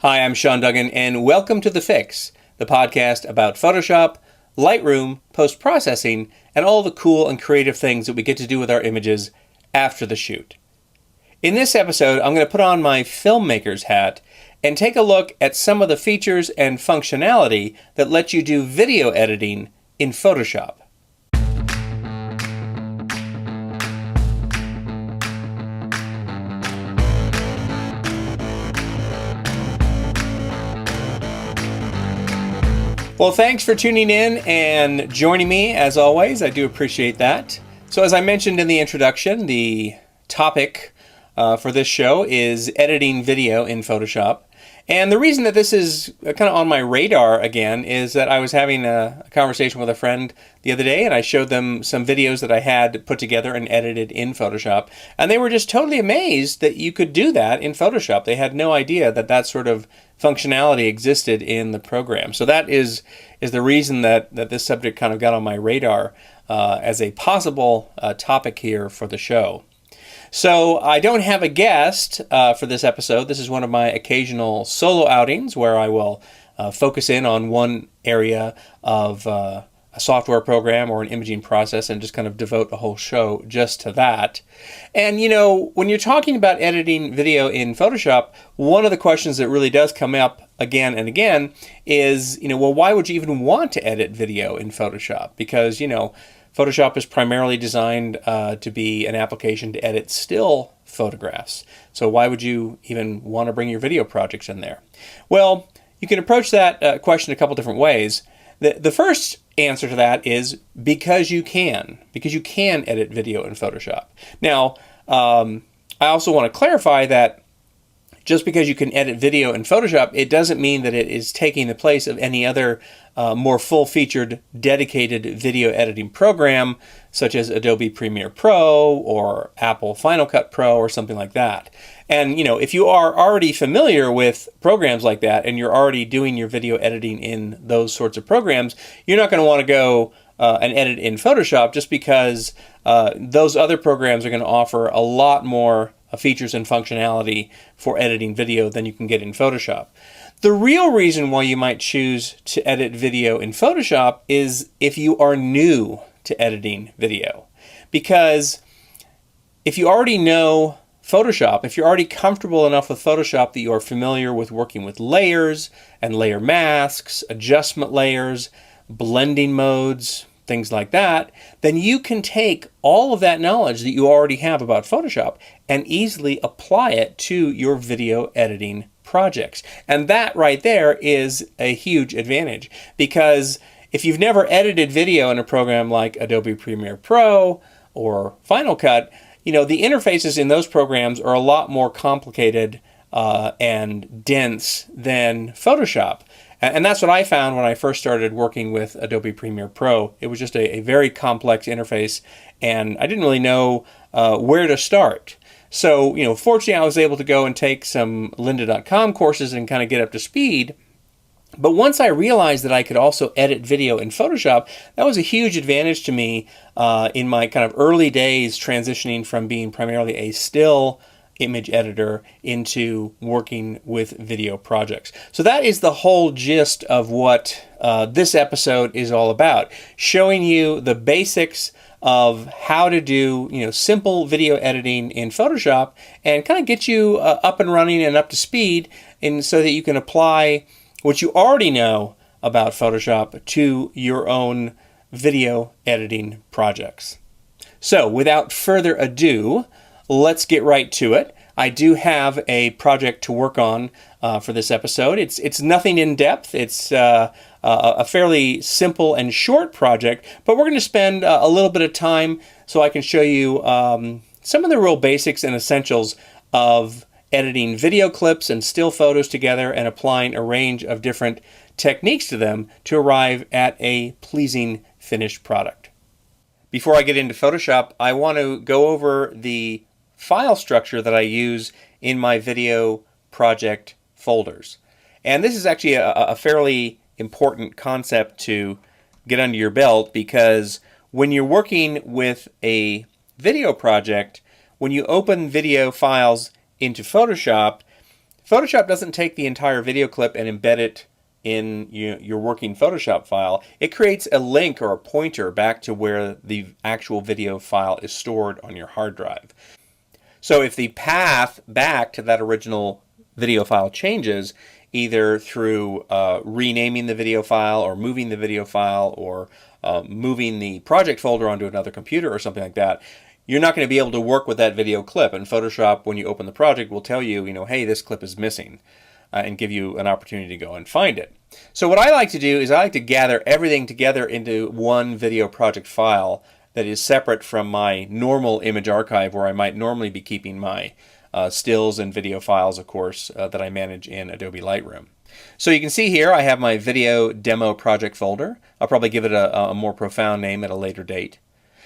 Hi, I'm Sean Duggan, and welcome to TheFIX, the podcast about Photoshop, Lightroom, post-processing, and all the cool and creative things that we get to do with our images after the shoot. In this episode, I'm going to put on my filmmaker's hat and take a look at some of the features and functionality that let you do video editing in Photoshop. Well, thanks for tuning in and joining me as always. I do appreciate that. So as I mentioned in the introduction, the topic for this show is editing video in Photoshop. And the reason that this is kind of on my radar again is that I was having a conversation with a friend the other day, and I showed them some videos that I had put together and edited in Photoshop. And they were just totally amazed that you could do that in Photoshop. They had no idea that that sort of functionality existed in the program. So that is the reason that this subject kind of got on my radar as a possible topic here for the show. So I don't have a guest for this episode. This is one of my occasional solo outings where I will focus in on one area of a software program or an imaging process and just kind of devote a whole show just to that. And you know, when you're talking about editing video in Photoshop, one of the questions that really does come up again and again is, well, why would you even want to edit video in Photoshop? Because, Photoshop is primarily designed to be an application to edit still photographs. So why would you even want to bring your video projects in there? Well, you can approach that question a couple different ways. The first answer to that is because you can edit video in Photoshop. Now, I also want to clarify that just because you can edit video in Photoshop, it doesn't mean that it is taking the place of any other more full-featured, dedicated video editing program, such as Adobe Premiere Pro or Apple Final Cut Pro or something like that. And if you are already familiar with programs like that and you're already doing your video editing in those sorts of programs, you're not going to want to go and edit in Photoshop just because those other programs are going to offer a lot more features and functionality for editing video than you can get in Photoshop. The real reason why you might choose to edit video in Photoshop is if you are new to editing video. Because if you already know Photoshop, if you're already comfortable enough with Photoshop that you are familiar with working with layers and layer masks, adjustment layers, blending modes, things like that, then you can take all of that knowledge that you already have about Photoshop and easily apply it to your video editing projects. And that right there is a huge advantage, because if you've never edited video in a program like Adobe Premiere Pro or Final Cut, the interfaces in those programs are a lot more complicated and dense than Photoshop. And that's what I found when I first started working with Adobe Premiere Pro. It was just a very complex interface, and I didn't really know where to start. So, fortunately, I was able to go and take some lynda.com courses and kind of get up to speed. But once I realized that I could also edit video in Photoshop, that was a huge advantage to me in my kind of early days transitioning from being primarily a still image editor into working with video projects. So that is the whole gist of what this episode is all about, showing you the basics of how to do simple video editing in Photoshop and kind of get you up and running and up to speed, and so that you can apply what you already know about Photoshop to your own video editing projects. So without further ado, let's get right to it. I do have a project to work on for this episode. It's nothing in depth. It's a fairly simple and short project, but we're going to spend a little bit of time so I can show you some of the real basics and essentials of editing video clips and still photos together and applying a range of different techniques to them to arrive at a pleasing finished product. Before I get into Photoshop, I want to go over the file structure that I use in my video project folders. And this is actually a fairly important concept to get under your belt, because when you're working with a video project, when you open video files into Photoshop, Photoshop doesn't take the entire video clip and embed it in your working Photoshop file. It creates a link or a pointer back to where the actual video file is stored on your hard drive. So if the path back to that original video file changes, either through renaming the video file or moving the video file or moving the project folder onto another computer or something like that, you're not going to be able to work with that video clip. And Photoshop, when you open the project, will tell you, hey, this clip is missing, and give you an opportunity to go and find it. So what I like to do is I like to gather everything together into one video project file that is separate from my normal image archive, where I might normally be keeping my stills and video files, of course, that I manage in Adobe Lightroom. So you can see here I have my video demo project folder. I'll probably give it a more profound name at a later date.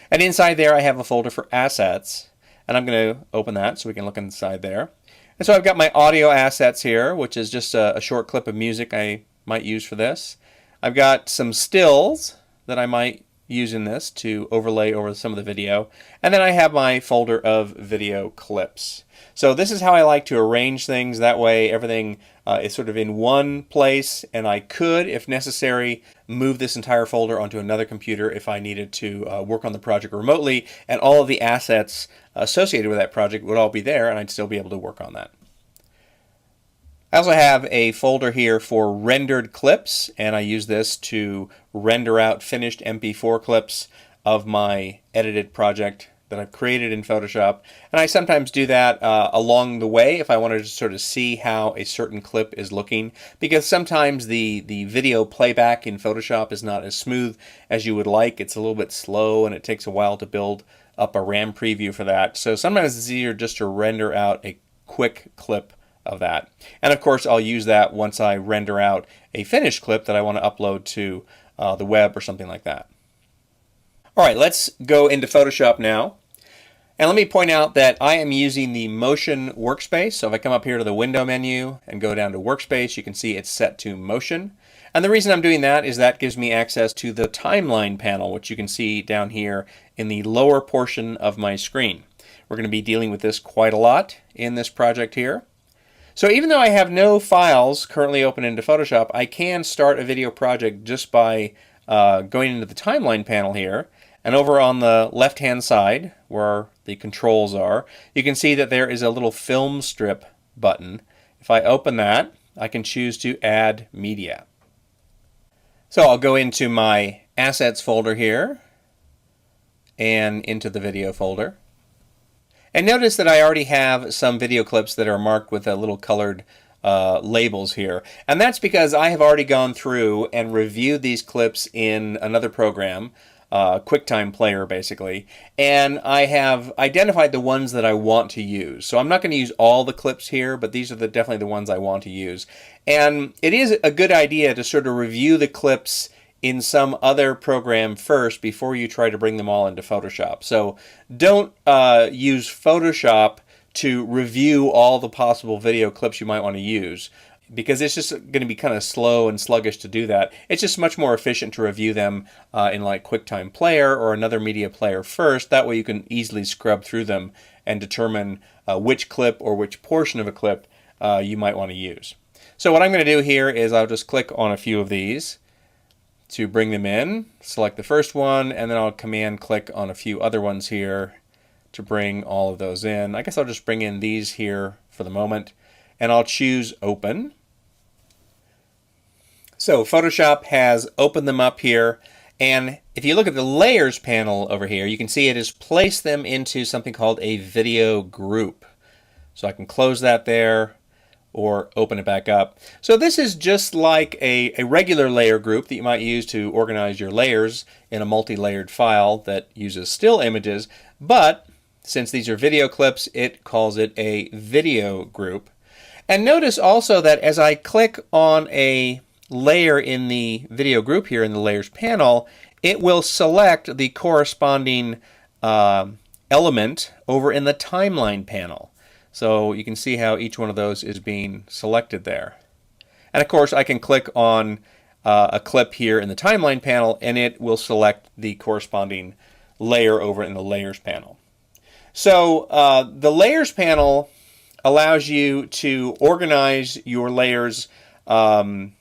And inside there I have a folder for assets, and I'm going to open that so we can look inside there. And so I've got my audio assets here, which is just a short clip of music I might use for this. I've got some stills that I might use in this to overlay over some of the video. And then I have my folder of video clips. So this is how I like to arrange things. That way everything is sort of in one place, and I could, if necessary, move this entire folder onto another computer if I needed to work on the project remotely, and all of the assets associated with that project would all be there, and I'd still be able to work on that. I also have a folder here for rendered clips, and I use this to render out finished MP4 clips of my edited project that I've created in Photoshop. And I sometimes do that along the way if I wanted to sort of see how a certain clip is looking, because sometimes the video playback in Photoshop is not as smooth as you would like. It's a little bit slow, and it takes a while to build up a RAM preview for that. So sometimes it's easier just to render out a quick clip of that. And of course I'll use that once I render out a finished clip that I want to upload to the web or something like that. Alright, let's go into Photoshop now. And let me point out that I am using the motion workspace. So if I come up here to the window menu and go down to workspace, you can see it's set to motion. And the reason I'm doing that is that gives me access to the timeline panel, which you can see down here in the lower portion of my screen. We're going to be dealing with this quite a lot in this project here. So even though I have no files currently open into Photoshop, I can start a video project just by going into the timeline panel here. And over on the left-hand side, where the controls are, you can see that there is a little film strip button. If I open that, I can choose to add media. So I'll go into my assets folder here and into the video folder. And notice that I already have some video clips that are marked with a little colored labels here. And that's because I have already gone through and reviewed these clips in another program, QuickTime Player basically, and I have identified the ones that I want to use. So I'm not going to use all the clips here, but these are definitely the ones I want to use. And it is a good idea to sort of review the clips in some other program first before you try to bring them all into Photoshop. So don't use Photoshop to review all the possible video clips you might want to use, because it's just going to be kind of slow and sluggish to do that. It's just much more efficient to review them in like QuickTime Player or another media player first. That way you can easily scrub through them and determine which clip or which portion of a clip you might want to use. So what I'm going to do here is I'll just click on a few of these to bring them in. Select the first one, and then I'll command click on a few other ones here to bring all of those in. I guess I'll just bring in these here for the moment, and I'll choose open. So Photoshop has opened them up here, and if you look at the layers panel over here, you can see it has placed them into something called a video group. So I can close that there or open it back up. So this is just like a regular layer group that you might use to organize your layers in a multi-layered file that uses still images, but since these are video clips, it calls it a video group. And notice also that as I click on a layer in the video group here in the layers panel, it will select the corresponding element over in the timeline panel. So you can see how each one of those is being selected there. And of course I can click on a clip here in the timeline panel, and it will select the corresponding layer over in the layers panel. So the layers panel allows you to organize your layers in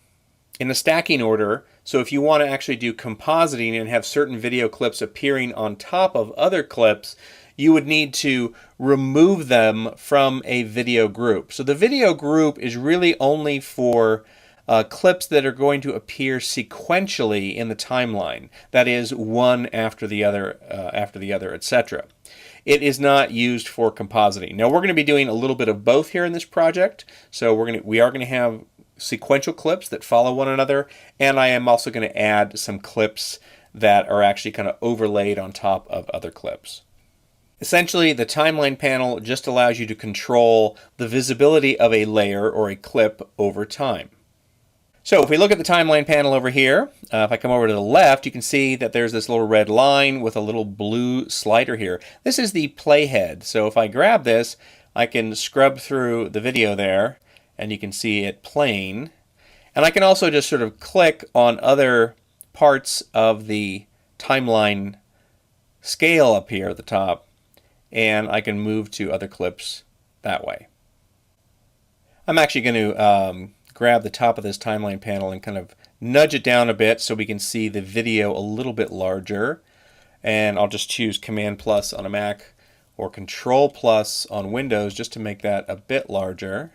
a stacking order. So if you want to actually do compositing and have certain video clips appearing on top of other clips, you would need to remove them from a video group. So the video group is really only for clips that are going to appear sequentially in the timeline. That is, one after the other, etc. It is not used for compositing. Now we're going to be doing a little bit of both here in this project. So we are going to have sequential clips that follow one another, and I am also going to add some clips that are actually kind of overlaid on top of other clips. Essentially, the timeline panel just allows you to control the visibility of a layer or a clip over time. So if we look at the timeline panel over here, if I come over to the left, you can see that there's this little red line with a little blue slider here. This is the playhead. So if I grab this, I can scrub through the video there, and you can see it playing. And I can also just sort of click on other parts of the timeline scale up here at the top, and I can move to other clips that way. I'm actually going to grab the top of this timeline panel and kind of nudge it down a bit so we can see the video a little bit larger. And I'll just choose Command plus on a Mac or Control plus on Windows just to make that a bit larger.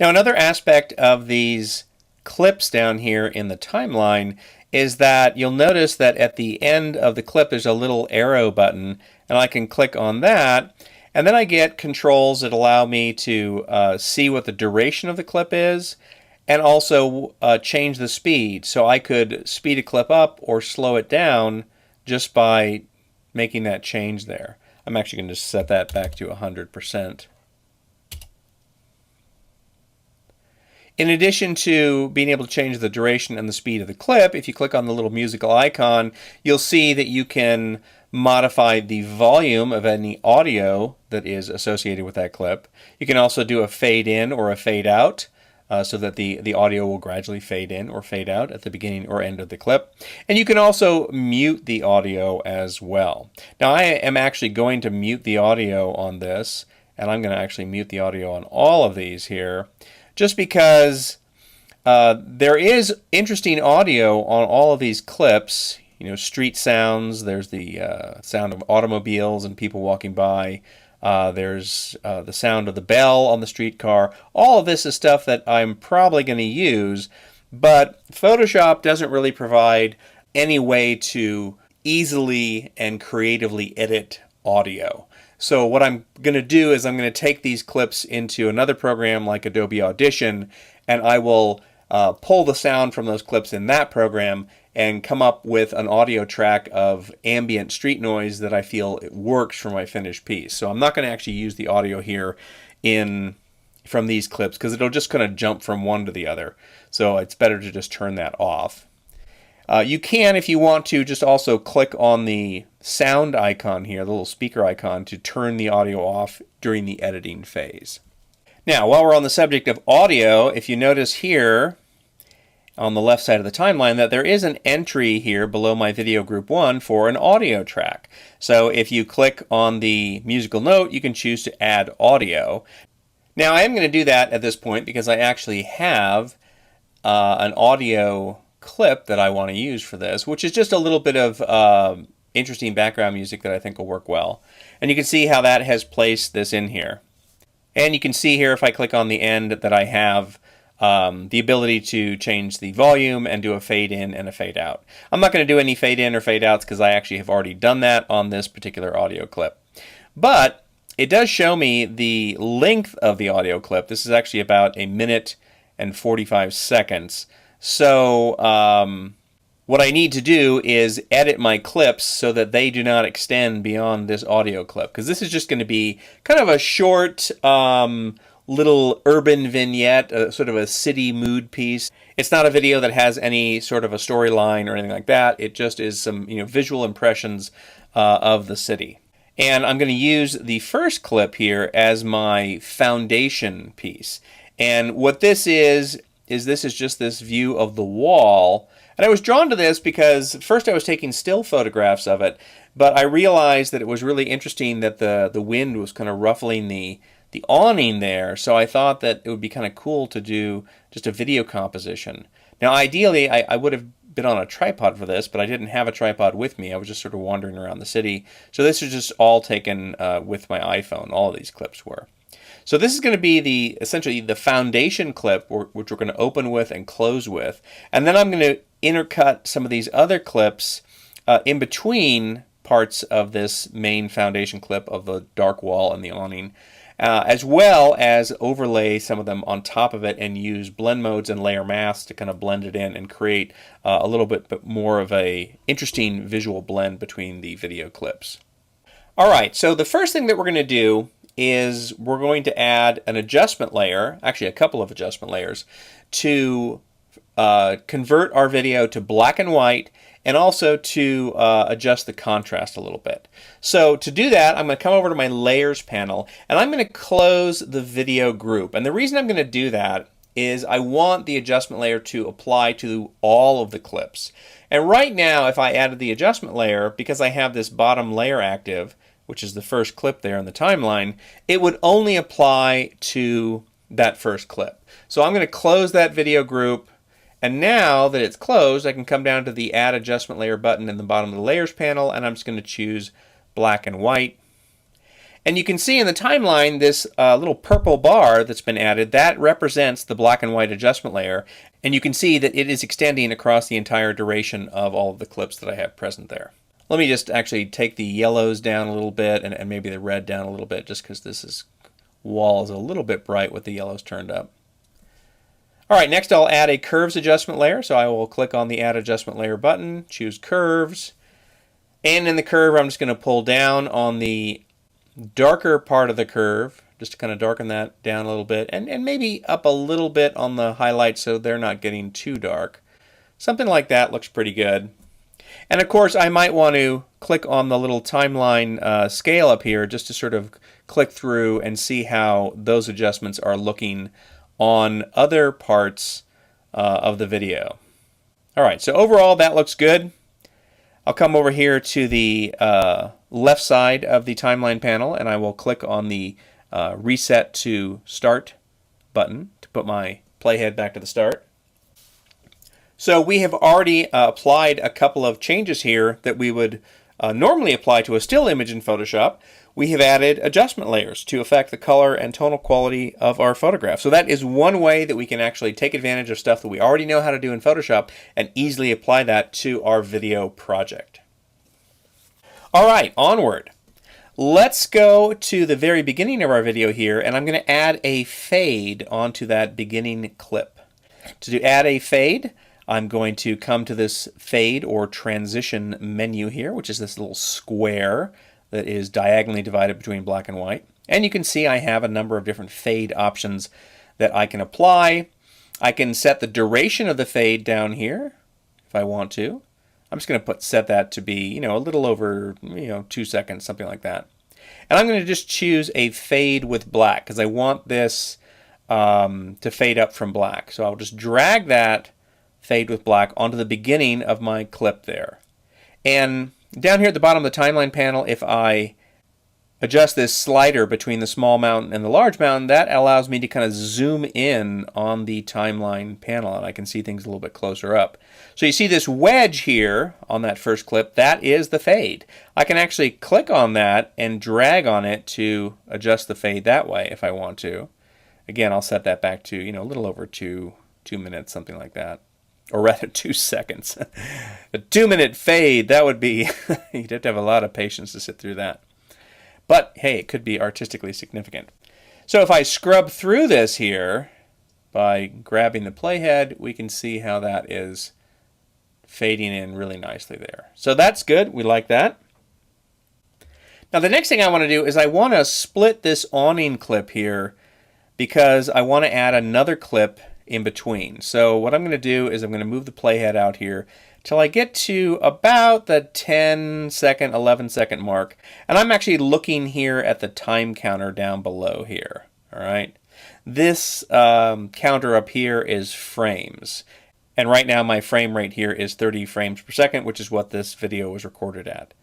Now another aspect of these clips down here in the timeline is that you'll notice that at the end of the clip there's a little arrow button, and I can click on that, and then I get controls that allow me to see what the duration of the clip is, and also change the speed. So I could speed a clip up or slow it down just by making that change there. I'm actually going to just set that back to 100%. In addition to being able to change the duration and the speed of the clip, if you click on the little musical icon, you'll see that you can modify the volume of any audio that is associated with that clip. You can also do a fade in or a fade out so that the audio will gradually fade in or fade out at the beginning or end of the clip. And you can also mute the audio as well. Now I am actually going to mute the audio on this, and I'm going to actually mute the audio on all of these here, just because there is interesting audio on all of these clips. You know, street sounds, there's the sound of automobiles and people walking by, there's the sound of the bell on the streetcar. All of this is stuff that I'm probably going to use, but Photoshop doesn't really provide any way to easily and creatively edit audio. So what I'm going to do is I'm going to take these clips into another program like Adobe Audition, and I will pull the sound from those clips in that program and come up with an audio track of ambient street noise that I feel it works for my finished piece. So I'm not going to actually use the audio here from these clips because it'll just kind of jump from one to the other. So it's better to just turn that off. You can, if you want to, just also click on the sound icon here, the little speaker icon, to turn the audio off during the editing phase. Now, while we're on the subject of audio, if you notice here on the left side of the timeline that there is an entry here below my video group 1 for an audio track. So if you click on the musical note, you can choose to add audio. Now, I am going to do that at this point because I actually have an audio clip that I want to use for this, which is just a little bit of interesting background music that I think will work well. And you can see how that has placed this in here. And you can see here if I click on the end that I have the ability to change the volume and do a fade in and a fade out. I'm not going to do any fade in or fade outs because I actually have already done that on this particular audio clip. But it does show me the length of the audio clip. This is actually about 1 minute and 45 seconds. So what I need to do is edit my clips so that they do not extend beyond this audio clip, because this is just going to be kind of a short little urban vignette, sort of a city mood piece. It's not a video that has any sort of a storyline or anything like that. It just is some visual impressions of the city. And I'm going to use the first clip here as my foundation piece. And what this is this is just this view of the wall. And I was drawn to this because first I was taking still photographs of it, but I realized that it was really interesting that the wind was kind of ruffling the the awning there, so I thought that it would be kind of cool to do just a video composition. Now ideally I would have been on a tripod for this, but I didn't have a tripod with me. I was just sort of wandering around the city. So this is just all taken with my iPhone. All of these clips were. So this is going to be essentially the foundation clip, which we're going to open with and close with. And then I'm going to intercut some of these other clips in between parts of this main foundation clip of the dark wall and the awning, as well as overlay some of them on top of it and use blend modes and layer masks to kind of blend it in and create a little bit more of a interesting visual blend between the video clips. All right, so the first thing that we're going to do is we're going to add an adjustment layer, actually a couple of adjustment layers, to convert our video to black and white, and also to adjust the contrast a little bit. So to do that, I'm going to come over to my layers panel and I'm going to close the video group. And the reason I'm going to do that is I want the adjustment layer to apply to all of the clips. And right now, if I added the adjustment layer, because I have this bottom layer active, which is the first clip there in the timeline, it would only apply to that first clip. So I'm going to close that video group. And now that it's closed, I can come down to the Add Adjustment Layer button in the bottom of the Layers panel, and I'm just going to choose black and white. And you can see in the timeline this little purple bar that's been added. That represents the black and white adjustment layer. And you can see that it is extending across the entire duration of all of the clips that I have present there. Let me just actually take the yellows down a little bit and maybe the red down a little bit, just because this wall is a little bit bright with the yellows turned up. All right, next I'll add a curves adjustment layer. So I will click on the Add Adjustment Layer button, choose curves, and in the curve I'm just going to pull down on the darker part of the curve, just to kind of darken that down a little bit, and maybe up a little bit on the highlights so they're not getting too dark. Something like that looks pretty good. And of course I might want to click on the little timeline scale up here just to sort of click through and see how those adjustments are looking on other parts of the video. All right, so overall that looks good. I'll come over here to the left side of the timeline panel and I will click on the Reset to Start button to put my playhead back to the start. So we have already applied a couple of changes here that we would normally apply to a still image in Photoshop. We have added adjustment layers to affect the color and tonal quality of our photograph. So that is one way that we can actually take advantage of stuff that we already know how to do in Photoshop and easily apply that to our video project. All right, onward. Let's go to the very beginning of our video here, and I'm going to add a fade onto that beginning clip. To add a fade, I'm going to come to this fade or transition menu here, which is this little square that is diagonally divided between black and white. And you can see I have a number of different fade options that I can apply. I can set the duration of the fade down here if I want to. I'm just going to set that to be, a little over, 2 seconds, something like that. And I'm going to just choose a fade with black because I want this to fade up from black. So I'll just drag that fade with black onto the beginning of my clip there. And down here at the bottom of the timeline panel, if I adjust this slider between the small mountain and the large mountain, that allows me to kind of zoom in on the timeline panel and I can see things a little bit closer up. So you see this wedge here on that first clip, that is the fade. I can actually click on that and drag on it to adjust the fade that way if I want to. Again, I'll set that back to, a little over two minutes, something like that. Or rather 2 seconds. A 2-minute fade, that would be, you'd have to have a lot of patience to sit through that. But hey, it could be artistically significant. So if I scrub through this here, by grabbing the playhead, we can see how that is fading in really nicely there. So that's good, we like that. Now the next thing I want to do is I want to split this awning clip here because I want to add another clip in between. So what I'm going to do is I'm going to move the playhead out here till I get to about the 10-second, 11-second mark. And I'm actually looking here at the time counter down below here. All right. This counter up here is frames. And right now my frame rate here is 30 frames per second, which is what this video was recorded at.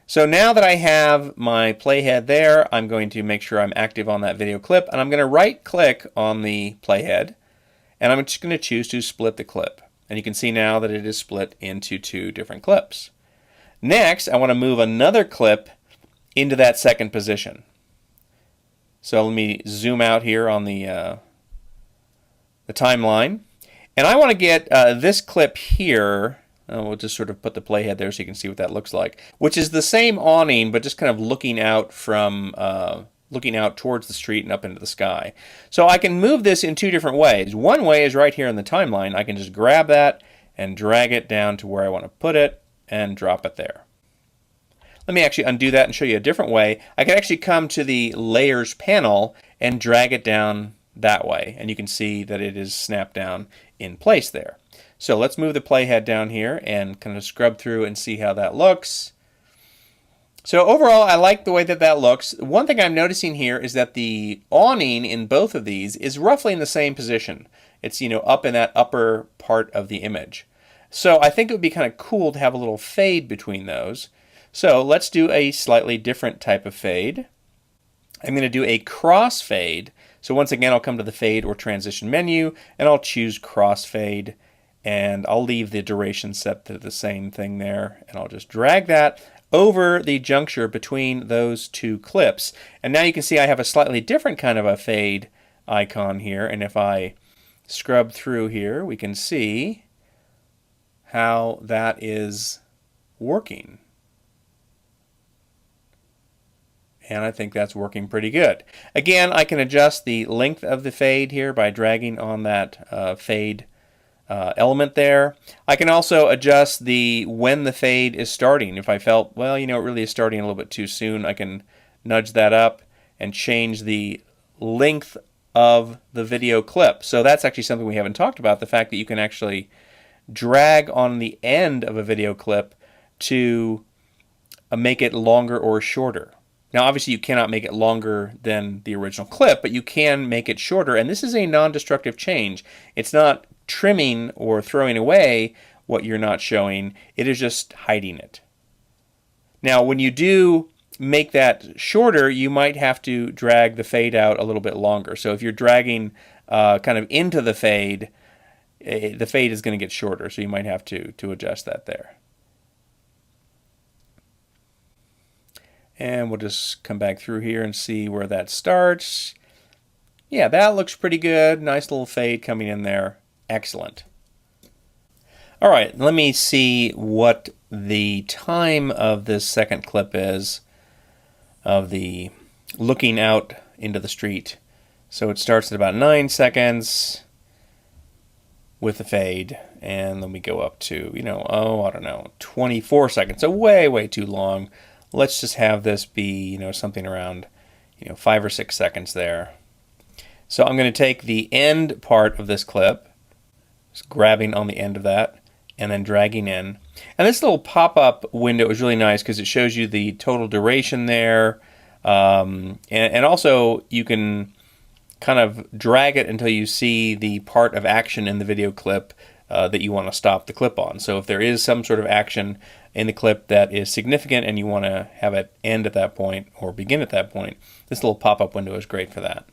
So now that I have my playhead there, I'm going to make sure I'm active on that video clip, and I'm going to right click on the playhead, and I'm just going to choose to split the clip. And you can see now that it is split into 2 different clips. Next, I want to move another clip into that second position. So let me zoom out here on the timeline. And I want to get this clip here. We'll just sort of put the playhead there so you can see what that looks like, which is the same awning, but just kind of looking out from looking out towards the street and up into the sky. So I can move this in 2 different ways. One way is right here in the timeline. I can just grab that and drag it down to where I want to put it and drop it there. Let me actually undo that and show you a different way. I can actually come to the Layers panel and drag it down that way, and you can see that it is snapped down in place there. So let's move the playhead down here and kind of scrub through and see how that looks. So overall, I like the way that that looks. One thing I'm noticing here is that the awning in both of these is roughly in the same position. It's, up in that upper part of the image. So I think it would be kind of cool to have a little fade between those. So let's do a slightly different type of fade. I'm going to do a crossfade. So once again, I'll come to the fade or transition menu, and I'll choose crossfade, and I'll leave the duration set to the same thing there, and I'll just drag that over the juncture between those 2 clips. And now you can see I have a slightly different kind of a fade icon here, and if I scrub through here, we can see how that is working. And I think that's working pretty good. Again, I can adjust the length of the fade here by dragging on that fade element there. I can also adjust when the fade is starting. If I felt, well, it really is starting a little bit too soon, I can nudge that up and change the length of the video clip. So that's actually something we haven't talked about, the fact that you can actually drag on the end of a video clip to make it longer or shorter. Now, obviously, you cannot make it longer than the original clip, but you can make it shorter, and this is a non-destructive change. It's not trimming or throwing away what you're not showing. It is just hiding it. Now, when you do make that shorter, you might have to drag the fade out a little bit longer. So if you're dragging kind of into the fade is going to get shorter, so you might have to adjust that there. And we'll just come back through here and see where that starts. Yeah, that looks pretty good. Nice little fade coming in there. Excellent. All right, let me see what the time of this second clip is of the looking out into the street. So it starts at about 9 seconds with the fade, and then we go up to, I don't know, 24 seconds. So way, way too long. Let's just have this be, something around, 5 or 6 seconds there. So I'm going to take the end part of this clip, just grabbing on the end of that, and then dragging in. And this little pop-up window is really nice because it shows you the total duration there. And also you can kind of drag it until you see the part of action in the video clip that you want to stop the clip on. So if there is some sort of action in the clip that is significant and you want to have it end at that point or begin at that point, this little pop-up window is great for that.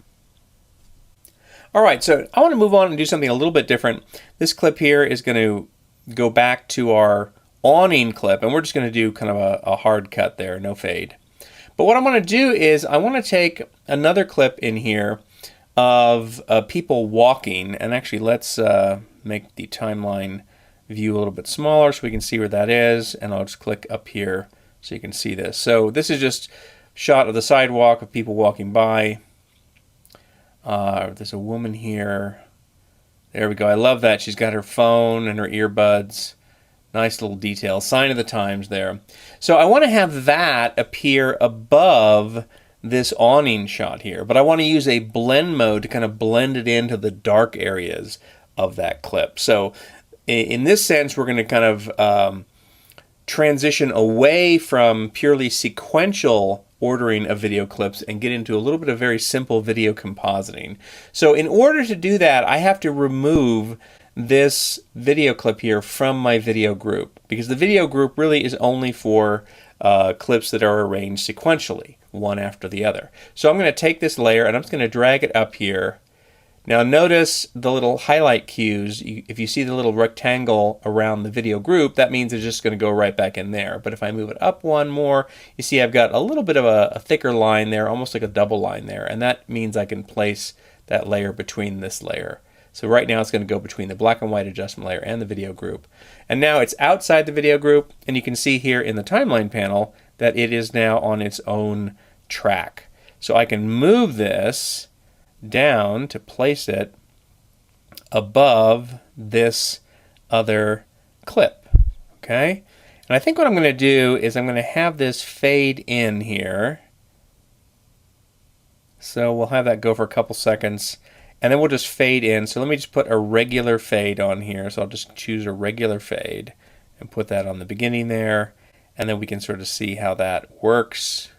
All right, so I want to move on and do something a little bit different. This clip here is going to go back to our awning clip, and we're just going to do kind of a hard cut there, no fade. But what I want to do is I want to take another clip in here of people walking, and actually let's make the timeline view a little bit smaller so we can see where that is, and I'll just click up here so you can see this. So this is just a shot of the sidewalk of people walking by. There's a woman here. There we go. I love that. She's got her phone and her earbuds. Nice little detail. Sign of the times there. So I want to have that appear above this awning shot here, but I want to use a blend mode to kind of blend it into the dark areas of that clip. So in this sense, we're going to kind of transition away from purely sequential ordering of video clips and get into a little bit of very simple video compositing. So in order to do that, I have to remove this video clip here from my video group, because the video group really is only for clips that are arranged sequentially, one after the other. So I'm going to take this layer and I'm just going to drag it up here. Now notice the little highlight cues. If you see the little rectangle around the video group, that means it's just going to go right back in there. But if I move it up one more, you see I've got a little bit of a thicker line there, almost like a double line there, and that means I can place that layer between this layer. So right now it's going to go between the black and white adjustment layer and the video group. And now it's outside the video group, and you can see here in the timeline panel that it is now on its own track. So I can move this down to place it above this other clip. Okay? And I think what I'm going to do is I'm going to have this fade in here. So we'll have that go for a couple seconds, and then we'll just fade in. So let me just put a regular fade on here. So I'll just choose a regular fade and put that on the beginning there, and then we can sort of see how that works.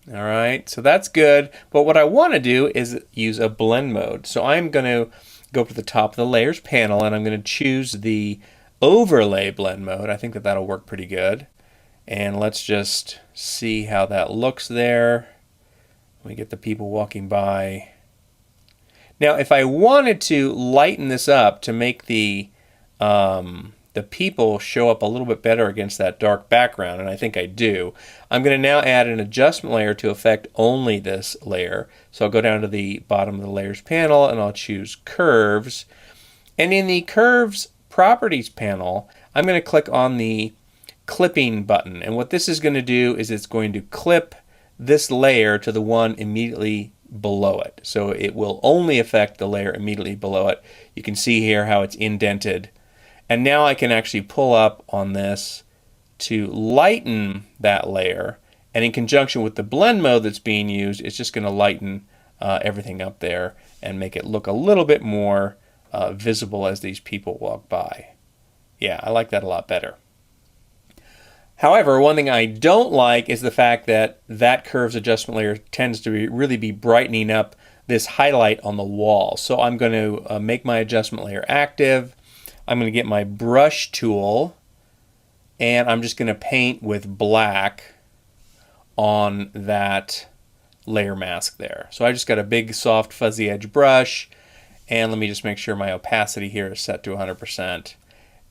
All right, so that's good. But what I want to do is use a blend mode. So I'm going to go to the top of the layers panel, and I'm going to choose the overlay blend mode. I think that that'll work pretty good. And let's just see how that looks there. We get the people walking by. Now, if I wanted to lighten this up to make the people show up a little bit better against that dark background, and I think I do, I'm going to now add an adjustment layer to affect only this layer. So I'll go down to the bottom of the layers panel and I'll choose curves. And in the curves properties panel, I'm going to click on the clipping button. And what this is going to do is it's going to clip this layer to the one immediately below it. So it will only affect the layer immediately below it. You can see here how it's indented. And now I can actually pull up on this to lighten that layer. And in conjunction with the blend mode that's being used, it's just going to lighten everything up there and make it look a little bit more visible as these people walk by. Yeah, I like that a lot better. However, one thing I don't like is the fact that that curves adjustment layer tends to really be brightening up this highlight on the wall. So I'm going to make my adjustment layer active. I'm going to get my brush tool, and I'm just going to paint with black on that layer mask there. So I just got a big soft fuzzy edge brush, and let me just make sure my opacity here is set to 100%.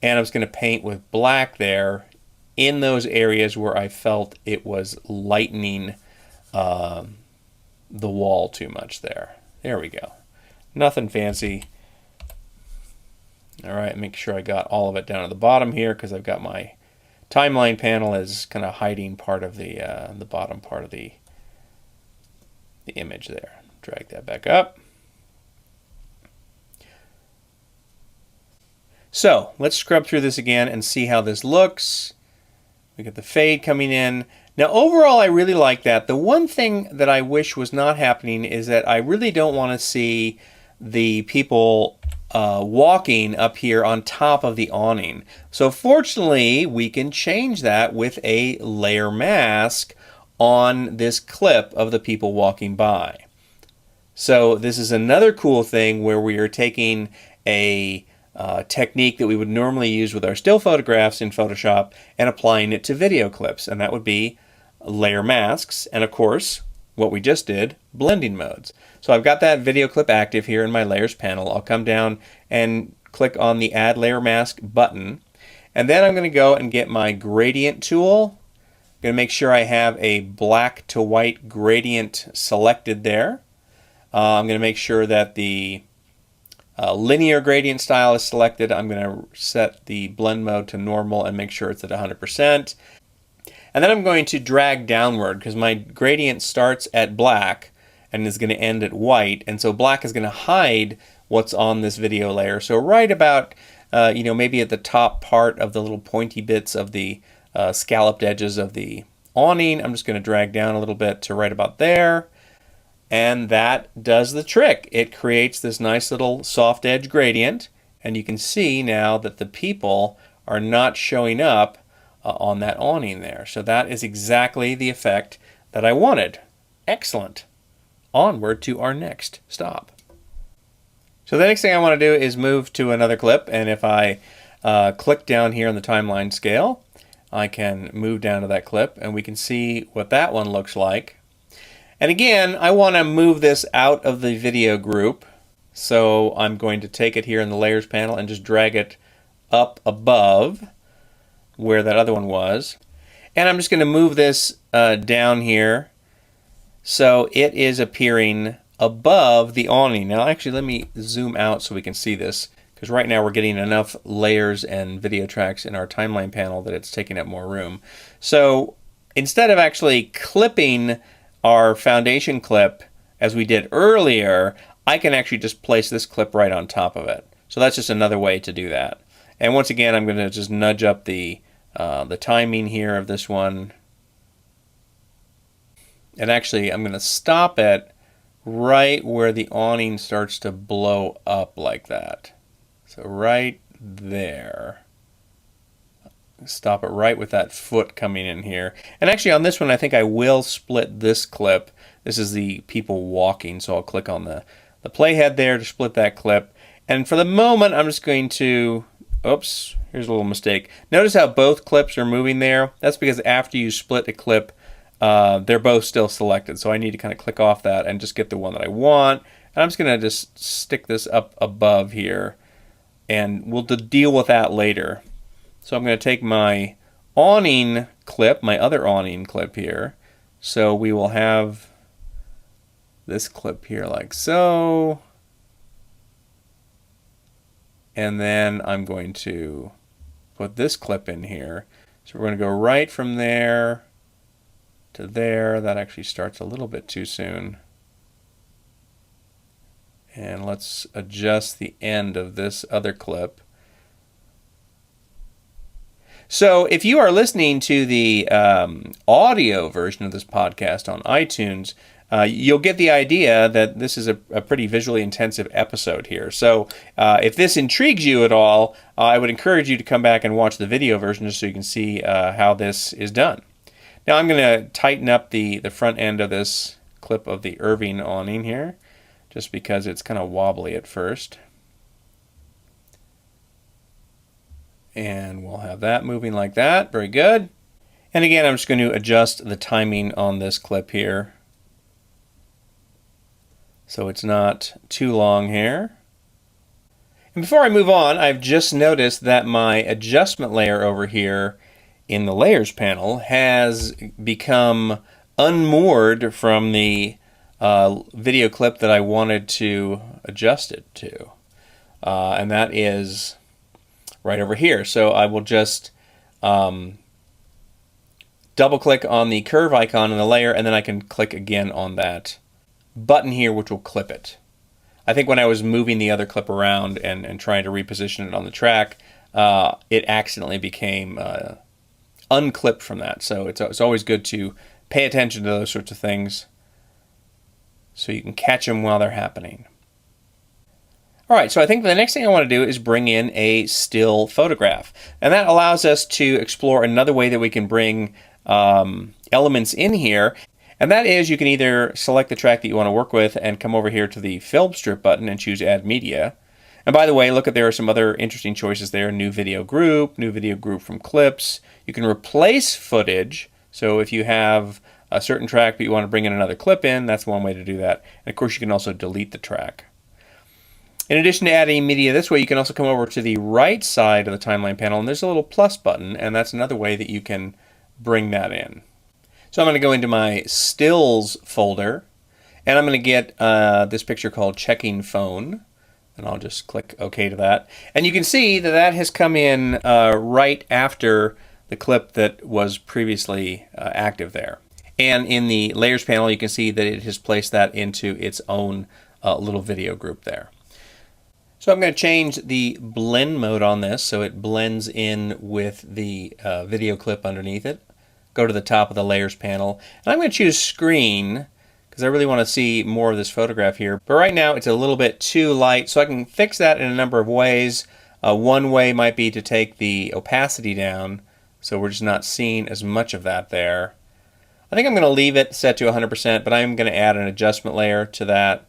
And I'm just going to paint with black there in those areas where I felt it was lightening the wall too much there. There we go. Nothing fancy. All right, make sure I got all of it down at the bottom here because I've got my timeline panel is kind of hiding part of the bottom part of the image there. Drag that back up. So let's scrub through this again and see how this looks. We get the fade coming in. Now overall I really like that. The one thing that I wish was not happening is that I really don't want to see the people walking up here on top of the awning. So fortunately we can change that with a layer mask on this clip of the people walking by. So this is another cool thing where we are taking a technique that we would normally use with our still photographs in Photoshop and applying it to video clips, and that would be layer masks and of course what we just did, blending modes. So I've got that video clip active here in my layers panel. I'll come down and click on the add layer mask button, and then I'm going to go and get my gradient tool. I'm going to make sure I have a black to white gradient selected there. I'm going to make sure that the linear gradient style is selected. I'm going to set the blend mode to normal and make sure it's at 100%. And then I'm going to drag downward because my gradient starts at black and is going to end at white, and so black is going to hide what's on this video layer. So right about maybe at the top part of the little pointy bits of the scalloped edges of the awning, I'm just going to drag down a little bit to right about there. And that does the trick. It creates this nice little soft edge gradient, and you can see now that the people are not showing up on that awning there. So that is exactly the effect that I wanted. Excellent. Onward to our next stop. So the next thing I want to do is move to another clip, and if I click down here on the timeline scale, I can move down to that clip and we can see what that one looks like. And again, I want to move this out of the video group, so I'm going to take it here in the layers panel and just drag it up above where that other one was. And I'm just going to move this down here so it is appearing above the awning. Now actually let me zoom out so we can see this, because right now we're getting enough layers and video tracks in our timeline panel that it's taking up more room. So instead of actually clipping our foundation clip as we did earlier, I can actually just place this clip right on top of it. So that's just another way to do that. And once again, I'm going to just nudge up the timing here of this one. And actually, I'm going to stop it right where the awning starts to blow up like that. So right there. Stop it right with that foot coming in here. And actually on this one, I think I will split this clip. This is the people walking, so I'll click on the playhead there to split that clip. And for the moment, I'm just going to, oops, here's a little mistake. Notice how both clips are moving there. That's because after you split a clip, they're both still selected. So I need to kind of click off that and just get the one that I want. And I'm just going to just stick this up above here, and we'll deal with that later. So I'm going to take my awning clip, my other awning clip here. So we will have this clip here like so. And then I'm going to put this clip in here. So we're going to go right from there to there. That actually starts a little bit too soon. And let's adjust the end of this other clip. So if you are listening to the audio version of this podcast on iTunes, you'll get the idea that this is a pretty visually intensive episode here. So if this intrigues you at all, I would encourage you to come back and watch the video version just so you can see how this is done. Now I'm going to tighten up the front end of this clip of the Irving awning here, just because it's kind of wobbly at first. And we'll have that moving like that. Very good. And again, I'm just going to adjust the timing on this clip here, so it's not too long here. And before I move on, I've just noticed that my adjustment layer over here in the layers panel has become unmoored from the video clip that I wanted to adjust it to. And that is right over here. So I will just double click on the curve icon in the layer, and then I can click again on that button here, which will clip it. I think when I was moving the other clip around and trying to reposition it on the track, it accidentally became unclipped from that. So it's always good to pay attention to those sorts of things so you can catch them while they're happening. All right, so I think the next thing I want to do is bring in a still photograph. And that allows us to explore another way that we can bring elements in here. And that is, you can either select the track that you want to work with and come over here to the film strip button and choose Add Media. And by the way, look at, there are some other interesting choices there. New video group from clips. You can replace footage. So if you have a certain track but you want to bring in another clip in, that's one way to do that. And of course, you can also delete the track. In addition to adding media this way, you can also come over to the right side of the timeline panel, and there's a little plus button, and that's another way that you can bring that in. So I'm going to go into my stills folder, and I'm going to get this picture called Checking Phone, and I'll just click OK to that. And you can see that that has come in right after the clip that was previously active there. And in the layers panel, you can see that it has placed that into its own little video group there. So I'm going to change the blend mode on this so it blends in with the video clip underneath it. Go to the top of the layers panel, and I'm going to choose screen because I really want to see more of this photograph here. But right now it's a little bit too light, so I can fix that in a number of ways. One way might be to take the opacity down so we're just not seeing as much of that there. I think I'm going to leave it set to 100%, but I'm going to add an adjustment layer to that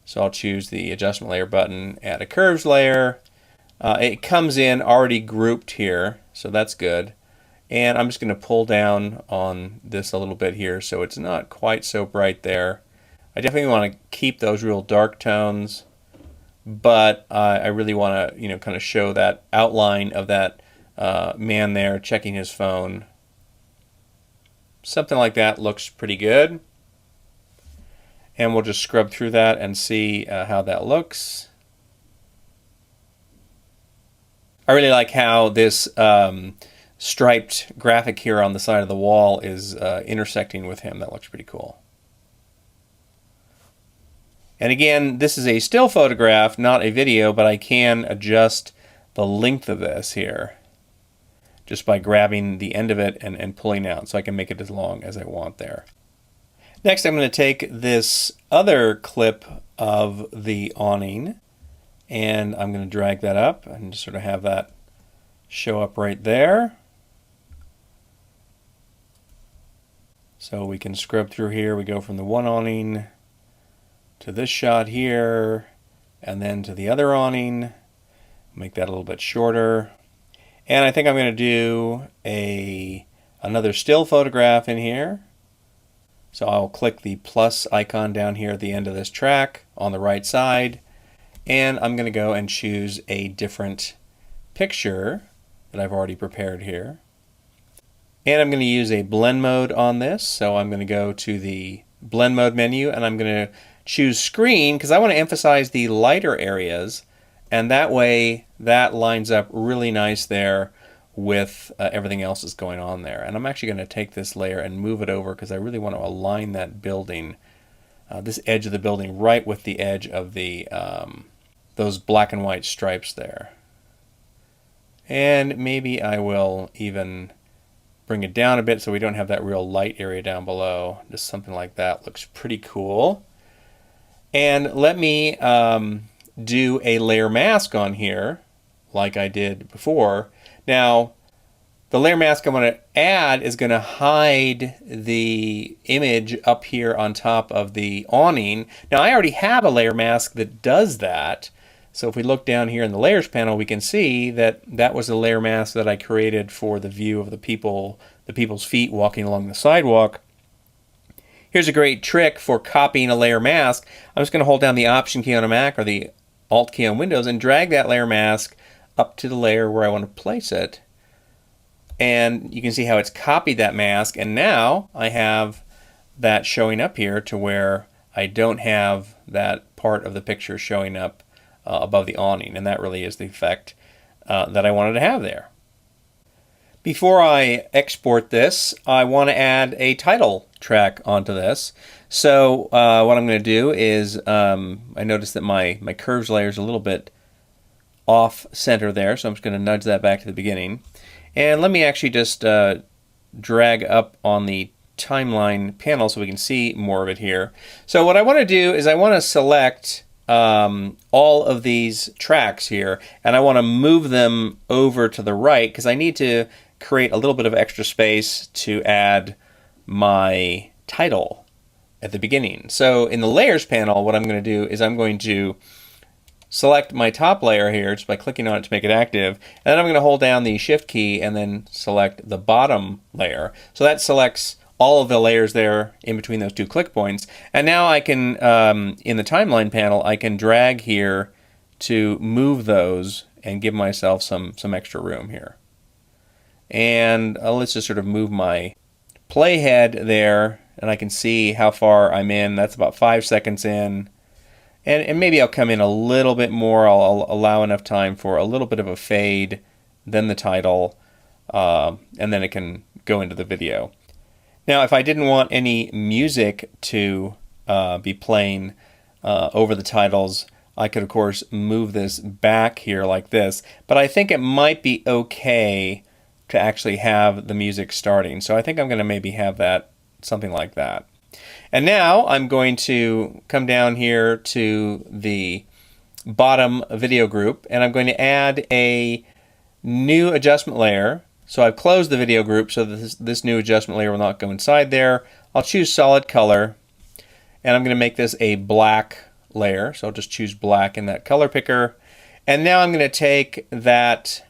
So I'll choose the adjustment layer button, add a curves layer. It comes in already grouped here, so that's good. And I'm just going to pull down on this a little bit here so it's not quite so bright there. I definitely want to keep those real dark tones, but I really want to, kind of show that outline of that man there checking his phone. Something like that looks pretty good. And we'll just scrub through that and see how that looks. I really like how this striped graphic here on the side of the wall is intersecting with him. That looks pretty cool. And again, this is a still photograph, not a video, but I can adjust the length of this here just by grabbing the end of it and pulling out, so I can make it as long as I want there. Next, I'm going to take this other clip of the awning and I'm going to drag that up and just sort of have that show up right there. So we can scrub through here. We go from the one awning to this shot here and then to the other awning. Make that a little bit shorter. And I think I'm going to do another still photograph in here. So I'll click the plus icon down here at the end of this track on the right side, and I'm going to go and choose a different picture that I've already prepared here. And I'm going to use a blend mode on this, so I'm going to go to the blend mode menu and I'm going to choose screen because I want to emphasize the lighter areas, and that way that lines up really nice there with everything else that's going on there. And I'm actually going to take this layer and move it over because I really want to align that building, this edge of the building, right with the edge of the those black and white stripes there. And maybe I will even bring it down a bit so we don't have that real light area down below. Just something like that looks pretty cool. And let me do a layer mask on here like I did before. Now, the layer mask I'm going to add is going to hide the image up here on top of the awning. Now, I already have a layer mask that does that. So if we look down here in the layers panel, we can see that that was a layer mask that I created for the view of the people's feet walking along the sidewalk. Here's a great trick for copying a layer mask. I'm just going to hold down the Option key on a Mac or the Alt key on Windows and drag that layer mask up to the layer where I want to place it. And you can see how it's copied that mask, and now I have that showing up here to where I don't have that part of the picture showing up above the awning, and that really is the effect that I wanted to have there. Before I export this, I want to add a title track onto this. So what I'm going to do is I noticed that my curves layer is a little bit off center there, so I'm just going to nudge that back to the beginning. And let me actually just drag up on the timeline panel so we can see more of it here. So what I want to do is I want to select all of these tracks here, and I want to move them over to the right because I need to create a little bit of extra space to add my title at the beginning. So in the layers panel, what I'm going to do is I'm going to select my top layer here just by clicking on it to make it active, and then I'm going to hold down the Shift key and then select the bottom layer. So that selects all of the layers there in between those two click points. And now I can, in the timeline panel, I can drag here to move those and give myself some extra room here. And let's just sort of move my playhead there, and I can see how far I'm in. That's about 5 seconds in. And maybe I'll come in a little bit more. I'll allow enough time for a little bit of a fade, then the title, and then it can go into the video. Now, if I didn't want any music to be playing over the titles, I could, of course, move this back here like this. But I think it might be okay to actually have the music starting. So I think I'm going to maybe have that, something like that. And now I'm going to come down here to the bottom video group, and I'm going to add a new adjustment layer. So I've closed the video group so that this new adjustment layer will not go inside there. I'll choose solid color, and I'm going to make this a black layer. So I'll just choose black in that color picker. And now I'm going to take that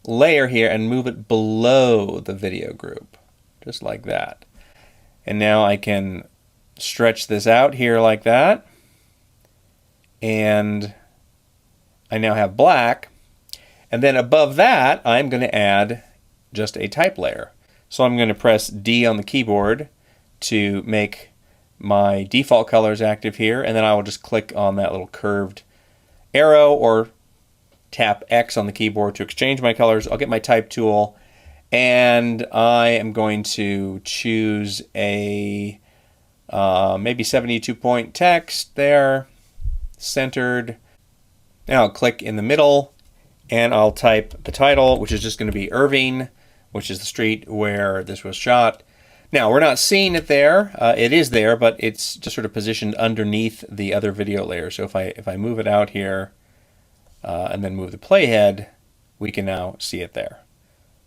layer here and move it below the video group, just like that. And now I can stretch this out here like that. And I now have black. And then above that, I'm going to add just a type layer. So I'm going to press D on the keyboard to make my default colors active here, and then I will just click on that little curved arrow or tap X on the keyboard to exchange my colors. I'll get my type tool, and I am going to choose a maybe 72-point text there, centered. Now I'll click in the middle, and I'll type the title, which is just going to be Irving, which is the street where this was shot. Now, we're not seeing it there. It is there, but it's just sort of positioned underneath the other video layer. So if I move it out here and then move the playhead, we can now see it there.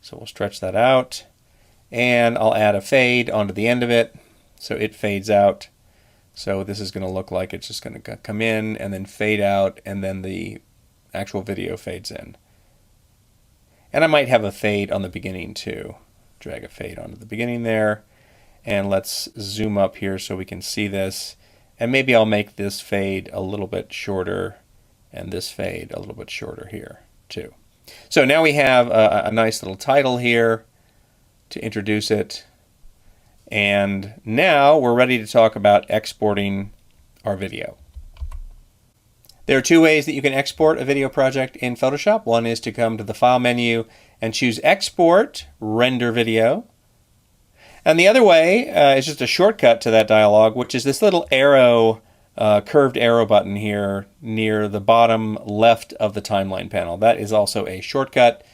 So we'll stretch that out, and I'll add a fade onto the end of it so it fades out. So this is going to look like it's just going to come in and then fade out, and then the actual video fades in. And I might have a fade on the beginning too. Drag a fade onto the beginning there. And let's zoom up here so we can see this. And maybe I'll make this fade a little bit shorter and this fade a little bit shorter here too. So now we have a nice little title here to introduce it. And now we're ready to talk about exporting our video. There are two ways that you can export a video project in Photoshop. One is to come to the File menu and choose Export, Render Video. And the other way is just a shortcut to that dialog, which is this little arrow, curved arrow button here near the bottom left of the timeline panel. That is also a shortcut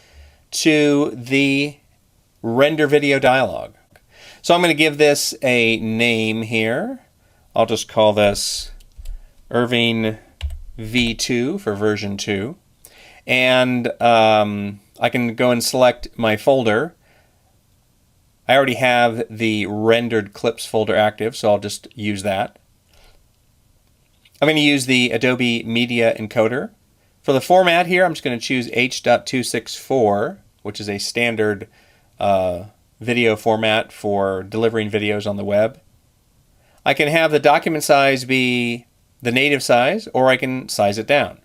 to the Render Video dialog. So I'm going to give this a name here. I'll just call this Irving V2 for version 2. And I can go and select my folder. I already have the rendered clips folder active, so I'll just use that. I'm going to use the Adobe Media Encoder. For the format here, I'm just going to choose H.264, which is a standard video format for delivering videos on the web. I can have the document size be the native size, or I can size it down.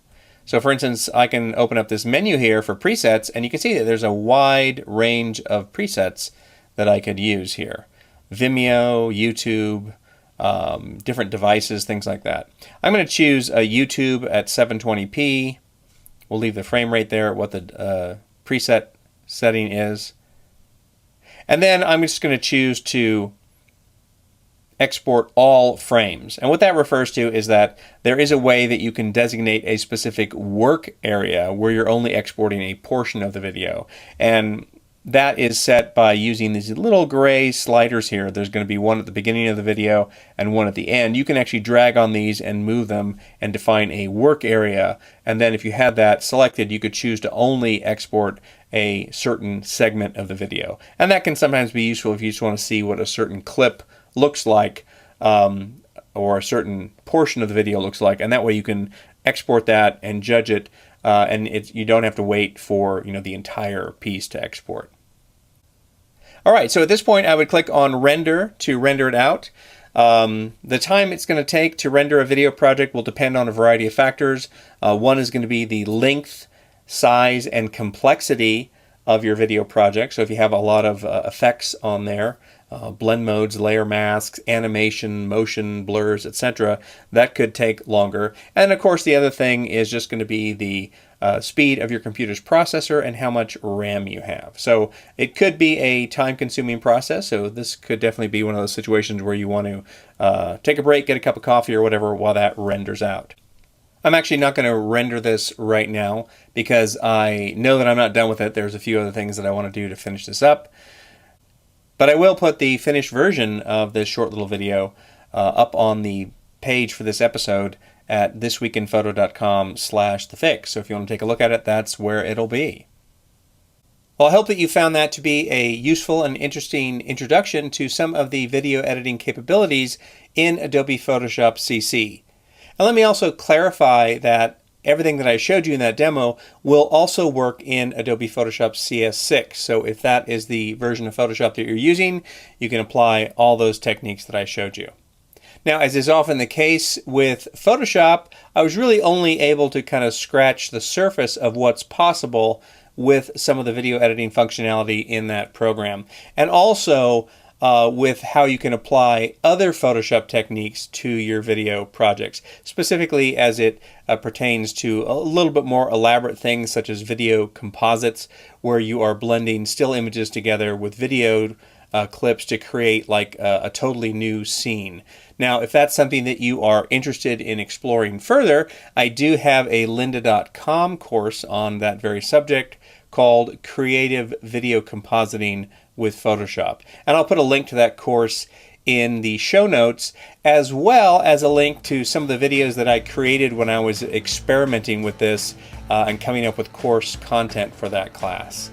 So for instance, I can open up this menu here for presets, and you can see that there's a wide range of presets that I could use here. Vimeo, YouTube, different devices, things like that. I'm going to choose a YouTube at 720p. We'll leave the frame rate there, what the preset setting is. And then I'm just going to choose to export all frames. And what that refers to is that there is a way that you can designate a specific work area where you're only exporting a portion of the video. And that is set by using these little gray sliders here. There's going to be one at the beginning of the video and one at the end. You can actually drag on these and move them and define a work area. And then if you had that selected, you could choose to only export a certain segment of the video. And that can sometimes be useful if you just want to see what a certain clip looks like, or a certain portion of the video looks like, and that way you can export that and judge it, and you don't have to wait for the entire piece to export. All right, so at this point I would click on Render to render it out. The time it's going to take to render a video project will depend on a variety of factors. One is going to be the length, size, and complexity of your video project. So if you have a lot of effects on there, blend modes, layer masks, animation, motion, blurs, etc., that could take longer. And of course the other thing is just going to be the speed of your computer's processor and how much RAM you have. So it could be a time-consuming process, so this could definitely be one of those situations where you want to take a break, get a cup of coffee or whatever while that renders out. I'm actually not going to render this right now because I know that I'm not done with it. There's a few other things that I want to do to finish this up. But I will put the finished version of this short little video up on the page for this episode at thisweekinphoto.com/TheFIX. So if you want to take a look at it, that's where it'll be. Well, I hope that you found that to be a useful and interesting introduction to some of the video editing capabilities in Adobe Photoshop CC. And let me also clarify that everything that I showed you in that demo will also work in Adobe Photoshop CS6. So if that is the version of Photoshop that you're using, you can apply all those techniques that I showed you. Now, as is often the case with Photoshop, I was really only able to kind of scratch the surface of what's possible with some of the video editing functionality in that program. And also with how you can apply other Photoshop techniques to your video projects, specifically as it pertains to a little bit more elaborate things such as video composites, where you are blending still images together with video clips to create like a totally new scene. Now, if that's something that you are interested in exploring further, I do have a lynda.com course on that very subject called Creative Video Compositing with Photoshop. And I'll put a link to that course in the show notes, as well as a link to some of the videos that I created when I was experimenting with this and coming up with course content for that class.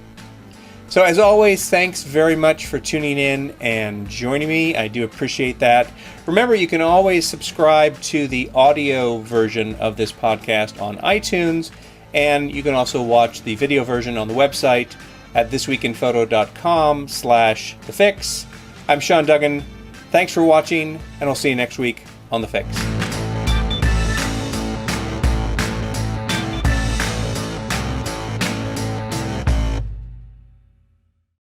So as always, thanks very much for tuning in and joining me. I do appreciate that. Remember, you can always subscribe to the audio version of this podcast on iTunes, and you can also watch the video version on the website at thisweekinphoto.com/TheFIX. I'm Sean Duggan. Thanks for watching, and I'll see you next week on The Fix.